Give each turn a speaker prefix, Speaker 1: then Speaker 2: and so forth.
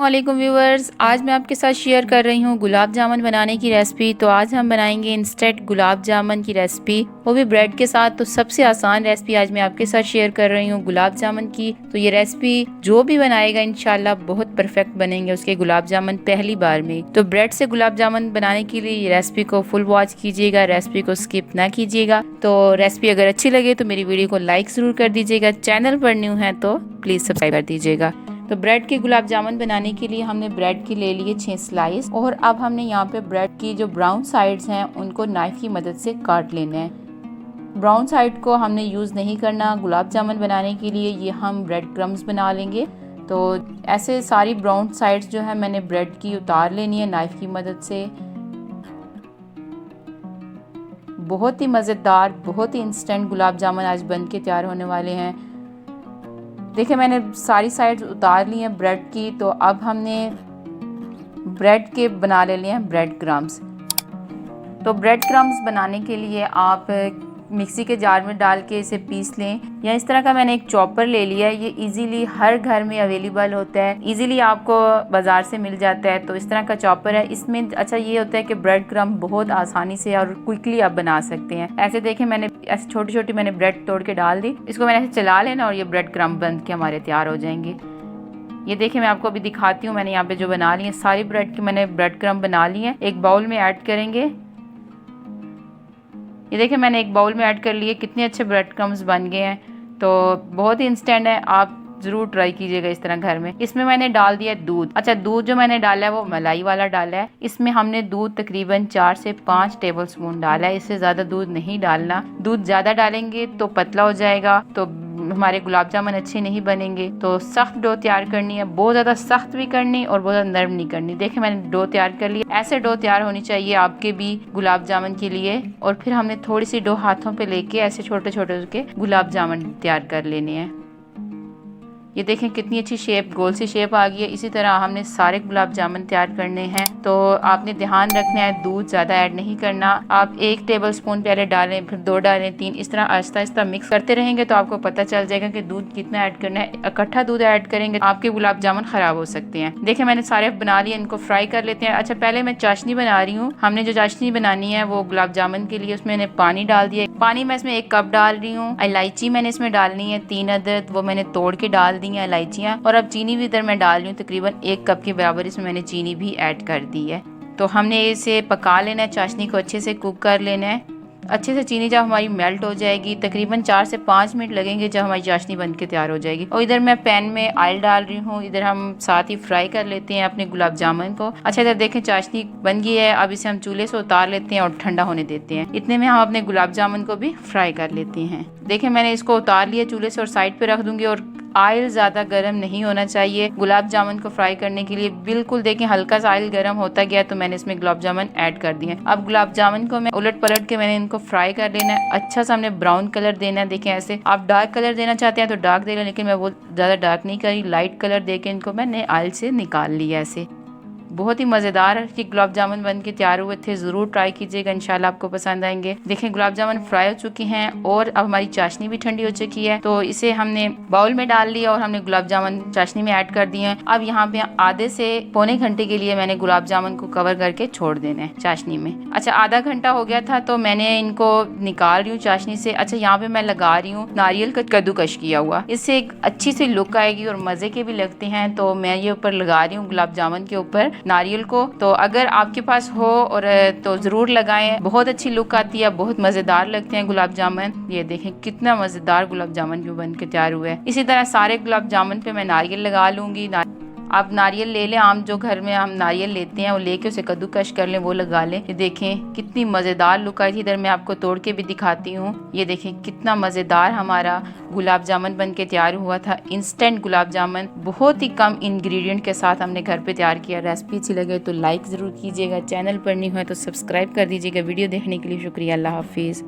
Speaker 1: अस्सलामुअलैकुम व्यूवर्स, आज मैं आपके साथ शेयर कर रही हूँ गुलाब जामुन बनाने की रेसिपी। तो आज हम बनाएंगे इंस्टेंट गुलाब जामुन की रेसिपी, वो भी ब्रेड के साथ। तो सबसे आसान रेसिपी आज मैं आपके साथ शेयर कर रही हूँ गुलाब जामुन की। तो ये रेसिपी जो भी बनाएगा इंशाल्लाह बहुत परफेक्ट बनेंगे उसके गुलाब जामुन पहली बार में। तो ब्रेड से गुलाब जामुन बनाने के लिए ये रेसिपी को फुल वॉच कीजिएगा, रेसिपी को स्किप ना कीजिएगा। तो रेसिपी अगर अच्छी लगे तो मेरी वीडियो को लाइक जरूर कर दीजिएगा, चैनल पर न्यू है तो प्लीज सब्सक्राइब कर दीजिएगा। तो ब्रेड के गुलाब जामुन बनाने के लिए हमने ब्रेड की ले लिए 6 स्लाइस, और अब हमने यहाँ पे ब्रेड की जो ब्राउन साइड्स हैं उनको नाइफ की मदद से काट लेना है। ब्राउन साइड को हमने यूज़ नहीं करना गुलाब जामुन बनाने के लिए, ये हम ब्रेड क्रम्स बना लेंगे। तो ऐसे सारी ब्राउन साइड्स जो है मैंने ब्रेड की उतार लेनी है नाइफ की मदद से। बहुत ही मज़ेदार, बहुत ही इंस्टेंट गुलाब जामुन आज बन के तैयार होने वाले हैं। देखिए मैंने सारी साइड्स उतार ली हैं ब्रेड की। तो अब हमने ब्रेड के बना ले लिए हैं ब्रेड क्रम्स। तो ब्रेड क्रम्स बनाने के लिए आप मिक्सी के जार में डाल के इसे पीस लें, या इस तरह का मैंने एक चॉपर ले लिया है। ये इजीली हर घर में अवेलेबल होता है, इजीली आपको बाजार से मिल जाता है। तो इस तरह का चॉपर है। इसमें अच्छा ये होता है कि ब्रेड क्रम्ब बहुत आसानी से और क्विकली आप बना सकते हैं। ऐसे देखें मैंने ऐसे छोटी छोटी मैंने ब्रेड तोड़ के डाल दी, इसको मैंने ऐसे चला लेना और ये ब्रेड क्रम्ब बन के हमारे तैयार हो जाएंगे। ये देखिए मैं आपको अभी दिखाती हूँ, मैंने यहाँ पे जो बना ली है सारी ब्रेड की मैंने ब्रेड क्रम्ब बना ली है। एक बाउल में ऐड करेंगे। ये देखिए मैंने एक बाउल में ऐड कर लिए, कितने अच्छे ब्रेड क्रम्स बन गए हैं। तो बहुत ही इंस्टेंट है, आप ज़रूर ट्राई कीजिएगा इस तरह घर में। इसमें मैंने डाल दिया दूध। अच्छा दूध जो मैंने डाला है वो मलाई वाला डाला है। इसमें हमने दूध तकरीबन 4 से 5 टेबल स्पून डाला है, इससे ज़्यादा दूध नहीं डालना। दूध ज़्यादा डालेंगे तो पतला हो जाएगा, तो हमारे गुलाब जामुन अच्छे नहीं बनेंगे। तो सख्त डो तैयार करनी है, बहुत ज़्यादा सख्त भी करनी और बहुत ज़्यादा नरम नहीं करनी। देखिए मैंने डो तैयार कर लिया। ऐसे डो तैयार होनी चाहिए आपके भी गुलाब जामुन के लिए। और फिर हमने थोड़ी सी डो हाथों पे लेके ऐसे छोटे छोटे के गुलाब जामुन तैयार कर लेने हैं। ये देखें कितनी अच्छी शेप, गोल सी शेप आ गई है। इसी तरह हमने सारे गुलाब जामुन तैयार करने हैं। तो आपने ध्यान रखना है दूध ज़्यादा ऐड नहीं करना। आप 1 टेबल स्पून पहले डालें, फिर 2 डालें, 3, इस तरह आहिस्ता आहिस्ता मिक्स करते रहेंगे तो आपको पता चल जाएगा कि दूध कितना ऐड करना है। इकट्ठा दूध ऐड करेंगे आपके गुलाब जामुन खराब हो सकते हैं। देखिए मैंने सारे बना लिए, इनको फ्राई कर लेते हैं। अच्छा पहले मैं चाशनी बना रही हूँ। हमने जो चाशनी बनानी है वो गुलाब जामुन के लिए, उसमें मैंने पानी डाल दिया। पानी मैं इसमें 1 कप डाल रही हूँ। इलायची मैंने इसमें डालनी है 3 अदद, वो मैंने तोड़ के डाल दी है इलायचियाँ। और अब चीनी भी इधर मैं डाल रही हूँ, तकरीबन 1 कप के बराबर इसमें मैंने चीनी भी ऐड कर दी है। तो हमने इसे पका लेना है, चाशनी को अच्छे से कुक कर लेना है। अच्छे से चीनी जब हमारी मेल्ट हो जाएगी, तकरीबन 4 से 5 मिनट लगेंगे जब हमारी चाशनी बन के तैयार हो जाएगी। और इधर मैं पैन में ऑयल डाल रही हूँ, इधर हम साथ ही फ्राई कर लेते हैं अपने गुलाब जामुन को। अच्छा इधर देखें चाशनी बन गई है। अब इसे हम चूल्हे से उतार लेते हैं और ठंडा होने देते हैं। इतने में हम अपने गुलाब जामुन को भी फ्राई कर लेते हैं। देखें मैंने इसको उतार लिया चूल्हे से और साइड पे रख दूंगी। और ऑयल ज़्यादा गर्म नहीं होना चाहिए गुलाब जामुन को फ्राई करने के लिए, बिल्कुल देखें हल्का सा ऑयल गर्म होता गया तो मैंने इसमें गुलाब जामुन ऐड कर दिए। अब गुलाब जामुन को मैं उलट पलट के मैंने इनको फ्राई कर लेना है। अच्छा सा हमने ब्राउन कलर देना है। देखें ऐसे आप डार्क कलर देना चाहते हैं तो डार्क दे लें, लेकिन मैं वो ज़्यादा डार्क नहीं करी, लाइट कलर दे के इनको मैंने ऑयल से निकाल लिया ऐसे। बहुत ही मज़ेदार कि गुलाब जामुन बन के तैयार हुए थे, ज़रूर ट्राई कीजिएगा, इंशाल्लाह आपको पसंद आएंगे। देखें गुलाब जामुन फ्राई हो चुकी हैं और अब हमारी चाशनी भी ठंडी हो चुकी है। तो इसे हमने बाउल में डाल लिया और हमने गुलाब जामुन चाशनी में ऐड कर दिए हैं। अब यहाँ पे आधे से पौने घंटे के लिए मैंने गुलाब जामुन को कवर करके छोड़ देना है चाशनी में। अच्छा आधा घंटा हो गया था तो मैंने इनको निकाल रही हूँ चाशनी से। अच्छा यहाँ पे मैं लगा रही हूँ नारियल का कद्दूकश किया हुआ, इससे एक अच्छी सी लुक आएगी और मज़े के भी लगते हैं। तो मैं ये ऊपर लगा रही हूँ गुलाब जामुन के ऊपर नारियल को। तो अगर आपके पास हो और तो ज़रूर लगाएं, बहुत अच्छी लुक आती है, बहुत मज़ेदार लगते हैं गुलाब जामुन। ये देखें कितना मज़ेदार गुलाब जामुन भी बन के तैयार हुआ है। इसी तरह सारे गुलाब जामुन पे मैं नारियल लगा लूँगी। आप नारियल ले लें, आम जो घर में हम नारियल लेते हैं वो लेके उसे कद्दूकश कर लें, वो लगा लें। ये देखें कितनी मज़ेदार लुक आई थी। इधर मैं आपको तोड़ के भी दिखाती हूँ। ये देखें कितना मज़ेदार हमारा गुलाब जामुन बन के तैयार हुआ था। इंस्टेंट गुलाब जामुन बहुत ही कम इंग्रेडिएंट के साथ हमने घर पे तैयार किया। रेसिपी अच्छी लगे तो लाइक ज़रूर कीजिएगा, चैनल पर नहीं हुआ तो सब्सक्राइब कर दीजिएगा। वीडियो देखने के लिए शुक्रिया। अल्लाह हाफिज़।